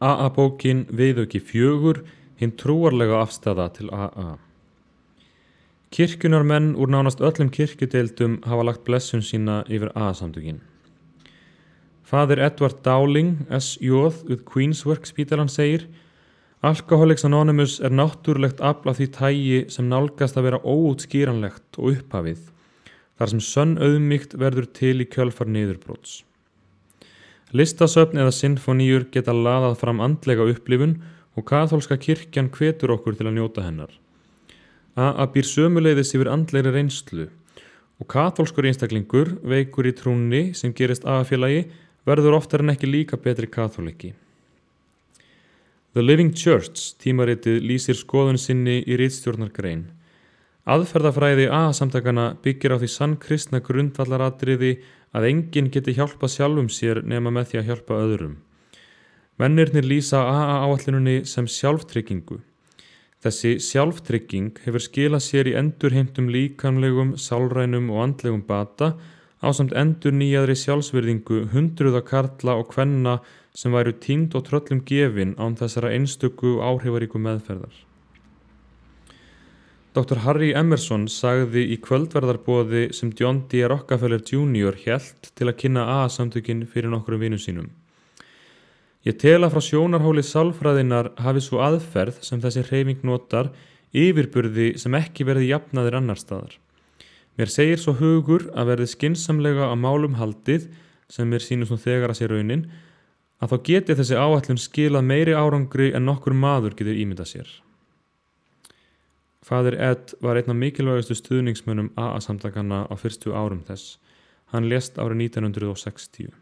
AA-bókin Viðauki 4, hin trúarlega afstaða til AA. Kirkjunarmenn úr nánast öllum kirkjudeildum hafa lagt blessun sína yfir AA-samtökin. Faðir Edward Dowling, S.J. við Queenswork spítalan segir: Alcoholics Anonymous er náttúrulegt afl af því tægi sem nálgast að vera óútskýranlegt og upphafið, þar sem sönn auðmýkt verður til í kjölfar niðurbrots. Listasöfn eða sinfoníur geta laðað fram andlega upplifun og kaþólska kirkjan hvetur okkur til að njóta hennar. AA býr sömuleiðis yfir andlegri reynslu og kaþólskur einstaklingur, veikur í trúnni sem gerist AA-félagi, verður oftar en ekki líka betri kaþóliki. The Living Church tímaritið lýsir skoðun sinni í ritstjórnargrein. Aðferðafræði AA-samtakana byggir á því sannkristna grundvallaratriði að enginn geti hjálpað sjálfum sér nema með því að hjálpa öðrum. Mennirnir lýsa AA-áætlunni sem sjálftryggingu. Þessi sjálftrygging hefur skilað sér í endurheimtum líkamlegum, sálrænum og andlegum bata ásamt endurnýjaðri sjálfsvirðingu hundruða karla og kvenna sem væru týnd og tröllum gefin án þessara einstöku og áhrifaríku meðferðar. Dr. Harry Emerson sagði í kvöldverðarboði sem John D. Rockefeller Jr. hélt til að kynna AA-samtökin fyrir nokkrum vinum sínum. Ég tel að frá sjónarhóli sálfræðinnar hafi svo aðferð sem þessi hreyfing notar yfirburði sem ekki verði jafnaðir annar staðar. Mér segir svo hugur að verði skynsamlega á málum haldið, sem mér sýnist nú þegar að sé raunin, að þá geti þessi áætlun skilað meiri árangri en nokkur maður getur ímyndað sér. Faðir Ed var einn af mikilvægustu stuðningsmönnum AA-samtakanna á fyrstu árum þess. Hann lést árið 1960.